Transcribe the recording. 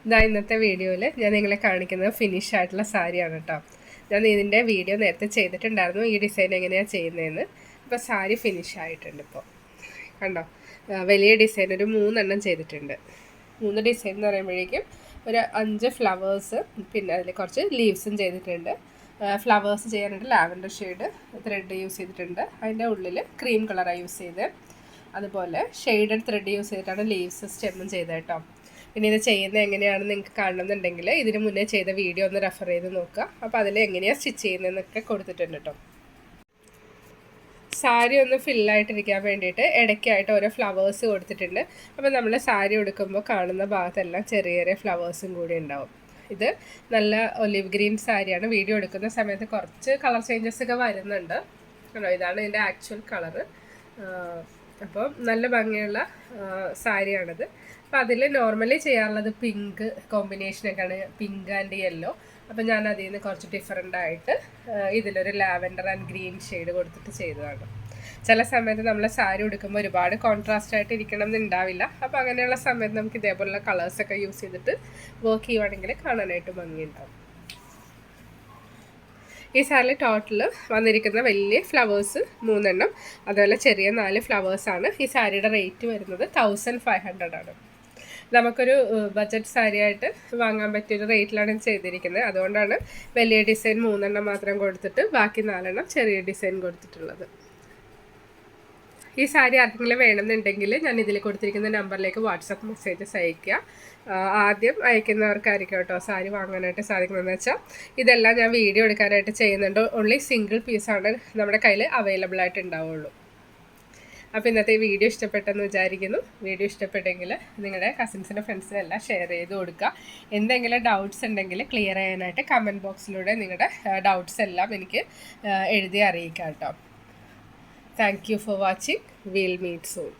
ഇന്നത്തെ വീഡിയോയിൽ ഞാൻ നിങ്ങളെ കാണിക്കുന്നത് ഫിനിഷ് ആയിട്ടുള്ള സാരിയാണ് കേട്ടോ. ഞാൻ ഇതിൻ്റെ വീഡിയോ നേരത്തെ ചെയ്തിട്ടുണ്ടായിരുന്നു, ഈ ഡിസൈൻ എങ്ങനെയാണ് ചെയ്യുന്നതെന്ന്. അപ്പോൾ സാരി ഫിനിഷ് ആയിട്ടുണ്ട്. ഇപ്പോൾ കണ്ടോ, വലിയ ഡിസൈൻ ഒരു 3 ചെയ്തിട്ടുണ്ട്. 3 ഡിസൈൻ എന്ന് പറയുമ്പോഴേക്കും ഒരു 5 ഫ്ലവേഴ്സ്, പിന്നെ അതിൽ കുറച്ച് ലീവ്സും ചെയ്തിട്ടുണ്ട്. ഫ്ലവേഴ്സ് ചെയ്യാനായിട്ട് ലാവൻഡർ ഷെയ്ഡ് ത്രെഡ് യൂസ് ചെയ്തിട്ടുണ്ട്. അതിൻ്റെ ഉള്ളിൽ ക്രീം കളറാണ് യൂസ് ചെയ്ത്. അതുപോലെ ഷെയ്ഡഡ് ത്രെഡ് യൂസ് ചെയ്തിട്ടാണ് ലീവ്സ് സ്റ്റെമ്മും ചെയ്തത് കേട്ടോ. പിന്നെ ഇത് ചെയ്യുന്നത് എങ്ങനെയാണെന്ന് നിങ്ങൾക്ക് കാണണമെന്നുണ്ടെങ്കിൽ ഇതിന് മുന്നേ ചെയ്ത വീഡിയോ ഒന്ന് റെഫർ ചെയ്ത് നോക്കുക. അപ്പോൾ അതിൽ എങ്ങനെയാണ് സ്റ്റിച്ച് ചെയ്യുന്നതെന്നൊക്കെ കൊടുത്തിട്ടുണ്ട് കേട്ടോ. സാരി ഒന്ന് ഫില്ലായിട്ടിരിക്കാൻ വേണ്ടിയിട്ട് ഇടയ്ക്കായിട്ട് ഓരോ ഫ്ലവേഴ്സ് കൊടുത്തിട്ടുണ്ട്. അപ്പോൾ നമ്മൾ സാരി ഉടുക്കുമ്പോൾ കാണുന്ന ഭാഗത്തെല്ലാം ചെറിയ ചെറിയ ഫ്ലവേഴ്സും കൂടി ഉണ്ടാവും. ഇത് നല്ല ഒലിവ് ഗ്രീൻ സാരിയാണ്. വീഡിയോ എടുക്കുന്ന സമയത്ത് കുറച്ച് കളർ ചേഞ്ചസ് ഒക്കെ വരുന്നുണ്ട്. ഇതാണ് ഇതിൻ്റെ ആക്ച്വൽ കളറ്. അപ്പോൾ നല്ല ഭംഗിയുള്ള സാരിയാണിത്. അപ്പോൾ അതിൽ നോർമലി ചെയ്യാറുള്ളത് പിങ്ക് കോമ്പിനേഷനൊക്കെയാണ്, പിങ്ക് ആൻഡ് യെല്ലോ. അപ്പോൾ ഞാൻ അതിൽ നിന്ന് കുറച്ച് ഡിഫറെൻ്റായിട്ട് ഇതിലൊരു ലാവൻഡർ ആൻഡ് ഗ്രീൻ ഷെയ്ഡ് കൊടുത്തിട്ട് ചെയ്തതാണ്. ചില സമയത്ത് നമ്മൾ സാരി ഉടുക്കുമ്പോൾ ഒരുപാട് കോൺട്രാസ്റ്റ് ആയിട്ട് ഇരിക്കണം എന്നുണ്ടാവില്ല. അപ്പോൾ അങ്ങനെയുള്ള സമയത്ത് നമുക്ക് ഇതേപോലുള്ള കളേഴ്സൊക്കെ യൂസ് ചെയ്തിട്ട് വർക്ക് ചെയ്യുവാണെങ്കിൽ കാണാനായിട്ട് ഭംഗിയുണ്ടാവും. ഈ സാരിയിൽ ടോട്ടൽ വന്നിരിക്കുന്ന വലിയ ഫ്ലവേഴ്സ് 3, അതുപോലെ ചെറിയ 4 ഫ്ലവേഴ്സാണ്. ഈ സാരിയുടെ റേറ്റ് വരുന്നത് 1500 ആണ്. നമുക്കൊരു ബഡ്ജറ്റ് സാരിയായിട്ട് വാങ്ങാൻ പറ്റിയൊരു റേറ്റിലാണ് ചെയ്തിരിക്കുന്നത്. അതുകൊണ്ടാണ് വലിയ ഡിസൈൻ 3 മാത്രം കൊടുത്തിട്ട് ബാക്കി 4 ചെറിയ ഡിസൈൻ കൊടുത്തിട്ടുള്ളത്. ഈ സാരി ആർക്കെങ്കിലും വേണമെന്നുണ്ടെങ്കിൽ ഞാൻ ഇതിൽ കൊടുത്തിരിക്കുന്ന നമ്പറിലേക്ക് വാട്സപ്പ് മെസ്സേജസ് അയയ്ക്കുക. ആദ്യം അയക്കുന്നവർക്കായിരിക്കും കേട്ടോ സാരി വാങ്ങാനായിട്ട് സാധിക്കുന്നതെന്ന് വെച്ചാൽ ഇതെല്ലാം ഞാൻ വീഡിയോ എടുക്കാനായിട്ട് ചെയ്യുന്നുണ്ട്. ഓൺലി സിംഗിൾ പീസാണ് നമ്മുടെ കയ്യിൽ അവൈലബിൾ ആയിട്ട് ഉണ്ടാവുള്ളൂ. അപ്പോൾ ഇന്നത്തെ ഈ വീഡിയോ ഇഷ്ടപ്പെട്ടെന്ന് വിചാരിക്കുന്നു. വീഡിയോ ഇഷ്ടപ്പെട്ടെങ്കിൽ നിങ്ങളുടെ കസിൻസിനും ഫ്രണ്ട്സിനും എല്ലാം ഷെയർ ചെയ്ത് കൊടുക്കുക. എന്തെങ്കിലും ഡൗട്ട്സ് ഉണ്ടെങ്കിൽ ക്ലിയർ ചെയ്യാനായിട്ട് കമൻറ്റ് ബോക്സിലൂടെ നിങ്ങളുടെ ഡൗട്ട്സ് എല്ലാം എനിക്ക് എഴുതി അറിയിക്കാം കേട്ടോ. Thank you for watching. We'll meet soon.